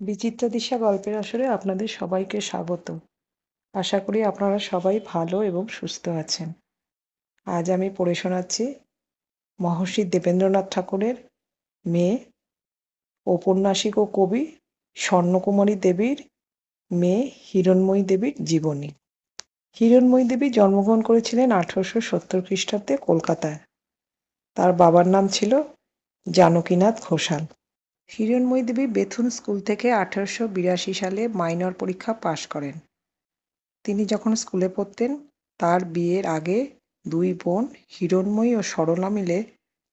বিচিত্রা দিশা গল্পের আসরে আপনাদের সবাইকে স্বাগত। আশা করি আপনারা সবাই ভালো এবং সুস্থ আছেন। আজ আমি পড়ে শোনাচ্ছি মহর্ষি দেবেন্দ্রনাথ ঠাকুরের মেয়ে, ঔপন্যাসিক ও কবি স্বর্ণকুমারী দেবীর মেয়ে হিরণময়ী দেবীর জীবনী। হিরণময়ী দেবী জন্মগ্রহণ করেছিলেন 1870 খ্রিস্টাব্দে কলকাতায়। তার বাবার নাম ছিল জানকীনাথ ঘোষাল। হিরণময়ী দেবী বেথুন স্কুল থেকে 1882 সালে মাইনর পরীক্ষা পাশ করেন। তিনি যখন স্কুলে পড়তেন তার বিয়ের আগে দুই বোন হিরণময়ী ও সরলা মিলে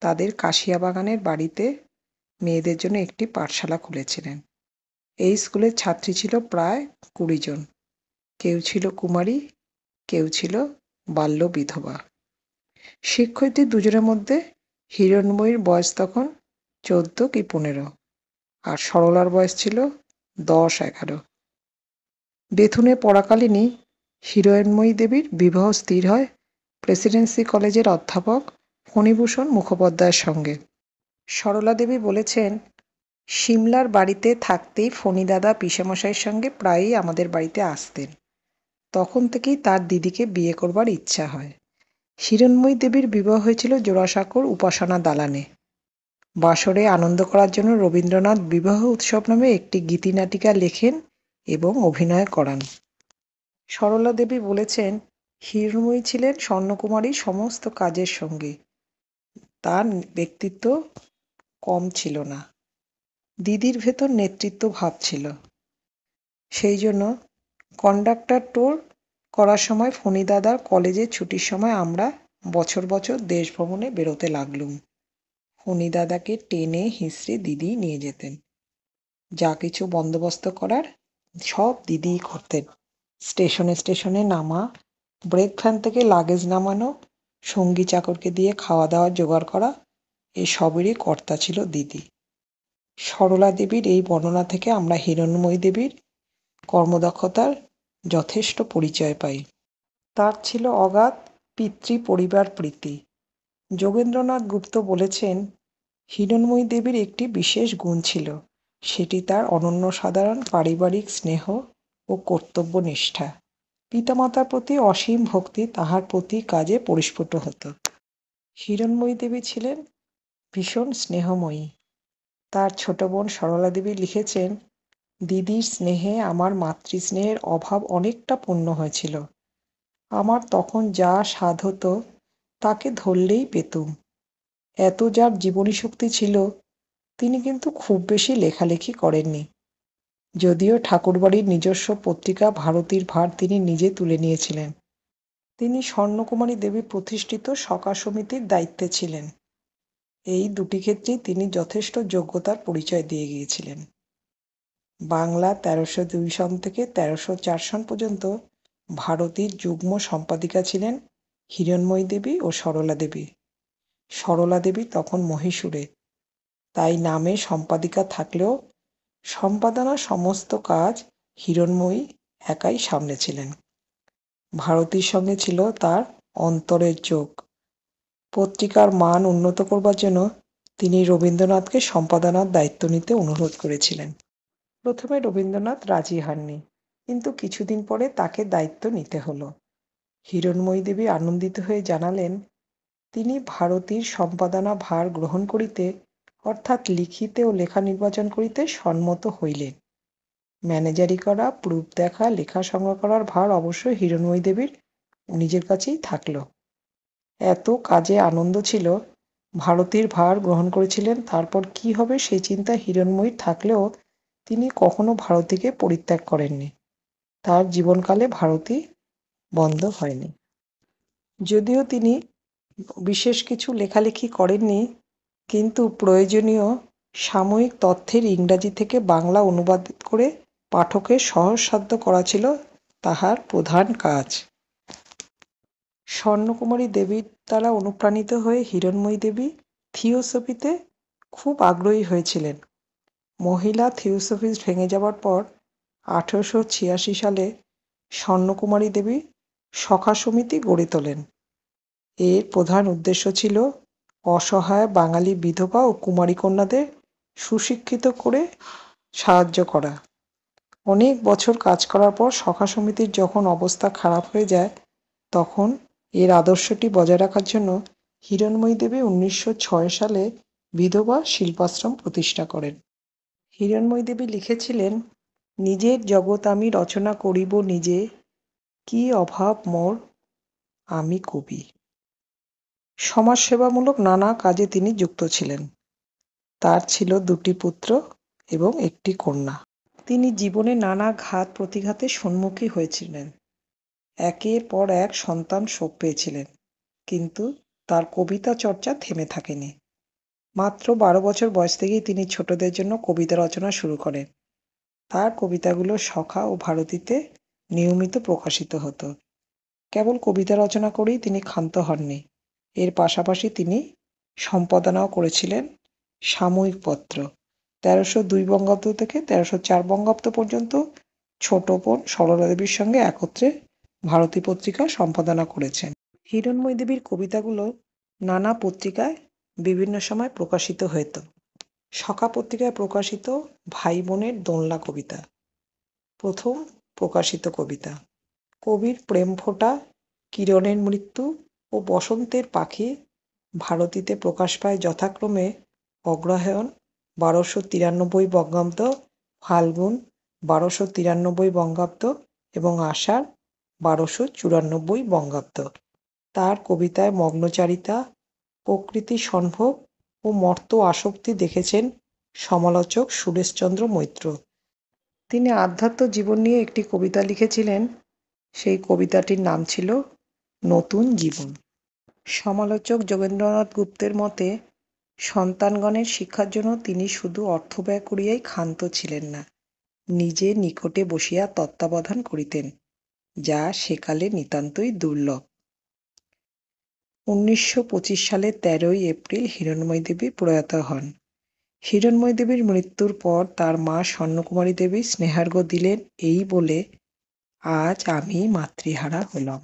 তাদের কাশিয়াবাগানের বাড়িতে মেয়েদের জন্য একটি পাঠশালা খুলেছিলেন। এই স্কুলের ছাত্রী ছিল প্রায় 20 জন। কেউ ছিল কুমারী, কেউ ছিল বাল্য বিধবা। শিক্ষয়িত্রী দুজনের মধ্যে হিরণময়ীর বয়স তখন 14 কি 15, আর সরলার বয়স ছিল 10-11। বেথুনে পড়াকালীনই হিরণময়ী দেবীর বিবাহ স্থির হয় প্রেসিডেন্সি কলেজের অধ্যাপক ফণীভূষণ মুখোপাধ্যায়ের সঙ্গে। সরলা দেবী বলেছেন, সিমলার বাড়িতে থাকতেই ফণীদাদা পিসেমশাইয়ের সঙ্গে প্রায়ই আমাদের বাড়িতে আসতেন। তখন থেকেই তার দিদিকে বিয়ে করবার ইচ্ছা হয়। হিরণময়ী দেবীর বিবাহ হয়েছিল জোড়াসাঁকোর উপাসনা দালানে। বাসরে আনন্দ করার জন্য রবীন্দ্রনাথ বিবাহ উৎসব নামে একটি গীতিনাটিকা লেখেন এবং অভিনয় করান। সরলা দেবী বলেছেন, হিরণময়ী ছিলেন স্বর্ণকুমারীর সমস্ত কাজের সঙ্গী। তার ব্যক্তিত্ব কম ছিল না। দিদির ভেতর নেতৃত্ব ভাব ছিল। সেই জন্য কন্ডাক্টর ট্যুর করার সময় ফণীদাদার কলেজের ছুটির সময় আমরা বছর বছর দেশ ভ্রমণে বেরোতে লাগলুম। ফণীদাদাকে টেনে হিঁচড়ে দিদি নিয়ে যেতেন। যা কিছু বন্দোবস্ত করার সব দিদিই করতেন। স্টেশনে স্টেশনে নামা, ব্রেক ভ্যান থেকে লাগেজ নামানো, সঙ্গী চাকরকে দিয়ে খাওয়া দাওয়া জোগাড় করা, এসবেরই কর্তা ছিল দিদি। সরলা দেবীর এই বর্ণনা থেকে আমরা হিরণময়ী দেবীর কর্মদক্ষতার যথেষ্ট পরিচয় পাই। তার ছিল অগাধ পিতৃ পরিবার প্রীতি। যোগেন্দ্রনাথ গুপ্ত বলেছেন, হিরণময়ী দেবীর একটি বিশেষ গুণ ছিল, সেটি তার অনন্য সাধারণ পারিবারিক স্নেহ ও কর্তব্যনিষ্ঠা। পিতামাতার প্রতি অসীম ভক্তি তাহার প্রতি কাজে পরিস্ফুট হতো। হিরণময়ী দেবী ছিলেন ভীষণ স্নেহময়ী। তার ছোট বোন সরলা দেবী লিখেছেন, দিদির স্নেহে আমার মাতৃস্নেহের অভাব অনেকটা পূর্ণ হয়েছিল। আমার তখন যা স্বাদ হতো তাকে ধরলেই পেতুম। এত যার জীবনী শক্তি ছিল, তিনি কিন্তু খুব বেশি লেখালেখি করেননি। যদিও ঠাকুরবাড়ির নিজস্ব পত্রিকা ভারতীর ভার তিনি নিজে তুলে নিয়েছিলেন। তিনি স্বর্ণকুমারী দেবী প্রতিষ্ঠিত সখা সমিতির দায়িত্বে ছিলেন। এই দুটি ক্ষেত্রেই তিনি যথেষ্ট যোগ্যতার পরিচয় দিয়ে গিয়েছিলেন। বাংলা 1302 সন থেকে 1304 সন পর্যন্ত ভারতীর যুগ্ম সম্পাদিকা ছিলেন হিরণময়ী দেবী ও সরলা দেবী। সরলা দেবী তখন মহীশূরে, তাই নামে সম্পাদিকা থাকলেও সম্পাদনার সমস্ত কাজ হিরণময়ী একাই সামলেছিলেন। ভারতীর সঙ্গে ছিল তার অন্তরের যোগ। পত্রিকার মান উন্নত করবার জন্য তিনি রবীন্দ্রনাথকে সম্পাদনার দায়িত্ব নিতে অনুরোধ করেছিলেন। প্রথমে রবীন্দ্রনাথ রাজি হননি, কিন্তু কিছুদিন পরে তাকে দায়িত্ব নিতে হলো। হিরণময়ী দেবী আনন্দিত হয়ে জানালেন, তিনি ভারতীর সম্পাদনা ভার গ্রহণ করিতে, অর্থাৎ লিখিতে ও লেখা নির্বাচন করিতে সম্মত হইলেন। ম্যানেজারি করা, প্রুফ দেখা, লেখা সংগ্রহ করার ভার অবশ্য হিরণময়ী দেবীর নিজের কাছেই থাকল। এত কাজে আনন্দ ছিল, ভারতীর ভার গ্রহণ করেছিলেন, তারপর কি হবে সেই চিন্তা হিরণময়ীর থাকলেও তিনি কখনো ভারতীকে পরিত্যাগ করেননি। তার জীবনকালে ভারতী বন্ধ হয়নি। যদিও তিনি বিশেষ কিছু লেখালেখি করেননি, কিন্তু প্রয়োজনীয় সাময়িক তথ্যের ইংরাজি থেকে বাংলা অনুবাদ করে পাঠকের সহজসাধ্য করা ছিল তাহার প্রধান কাজ। স্বর্ণকুমারী দেবীর দ্বারা অনুপ্রাণিত হয়ে হিরণময়ী দেবী থিওসফিতে খুব আগ্রহী হয়েছিলেন। মহিলা থিওসফিস্ট ভেঙে যাবার পর 1886 সালে স্বর্ণকুমারী দেবী সখা সমিতি গড়ে তোলেন। এর প্রধান উদ্দেশ্য ছিল অসহায় বাঙালি বিধবা ও কুমারী কন্যাদের সুশিক্ষিত করে সাহায্য করা। অনেক বছর কাজ করার পর সখা সমিতির যখন অবস্থা খারাপ হয়ে যায়, তখন এর আদর্শটি বজায় রাখার জন্য হিরণময়ী দেবী 1906 সালে বিধবা শিল্পাশ্রম প্রতিষ্ঠা করেন। হিরণময়ী দেবী লিখেছিলেন, নিজের জগৎ আমি রচনা করিব নিজে, কি অভাব মোর, আমি কবি। সমাজসেবামূলক নানা কাজে তিনি যুক্ত ছিলেন। তার ছিল 2টি পুত্র এবং 1টি কন্যা। তিনি জীবনে নানা ঘাত প্রতিঘাতের সম্মুখীন হয়েছিলেন। একের পর এক সন্তান শোক পেয়েছিলেন, কিন্তু তার কবিতা চর্চা থেমে থাকেনি। মাত্র 12 বছর বয়স থেকেই তিনি ছোটদের জন্য কবিতা রচনা শুরু করেন। তার কবিতাগুলো সখা ও ভারতীতে নিয়মিত প্রকাশিত হতো। কেবল কবিতা রচনা করেই তিনি ক্ষান্ত হননি। এর পাশাপাশি তিনি সম্পাদনাও করেছিলেন সাময়িক পত্র। 1302 বঙ্গাব্দ থেকে 1304 বঙ্গাব্দ পর্যন্ত ছোট বোন সরলা দেবীর সঙ্গে একত্রে ভারতী পত্রিকা সম্পাদনা করেছেন। হিরণময়ী দেবীর কবিতাগুলো নানা পত্রিকায় বিভিন্ন সময় প্রকাশিত হতো। সখা পত্রিকায় প্রকাশিত ভাই বোনের দোলনা কবিতা প্রথম প্রকাশিত কবিতা। কবির প্রেম ফোঁটা, কিরণের মৃত্যু ও বসন্তের পাখি ভারতীতে প্রকাশ পায় যথাক্রমে অগ্রহায়ণ 1293 বঙ্গাব্দ, ফাল্গুন 1293 বঙ্গাব্দ এবং আষাঢ় 1294 বঙ্গাব্দ। তার কবিতায় মগ্নচারিতা, প্রকৃতি সম্ভোগ ও মর্ত আসক্তি দেখেছেন সমালোচক সুরেশচন্দ্র মৈত্র। তিনি আধ্যাত্ম জীবন নিয়ে একটি কবিতা লিখেছিলেন। সেই কবিতাটির নাম ছিল নতুন জীবন। সমালোচক যোগেন্দ্রনাথ গুপ্তের মতে, সন্তানগণের শিক্ষার জন্য তিনি শুধু অর্থ ব্যয় করিয়াই ক্ষান্ত ছিলেন না, নিজে নিকটে বসিয়া তত্ত্বাবধান করিতেন, যা সেকালে নিতান্তই দুর্লভ। 1925 সালের 13ই এপ্রিল হিরণময়ী দেবী প্রয়াত হন। হিরণময়ী দেবীর মৃত্যুর পর তার মা স্বর্ণকুমারী দেবী স্নেহার্ঘ্য দিলেন এই বলে, আজ আমি মাতৃহারা হলাম।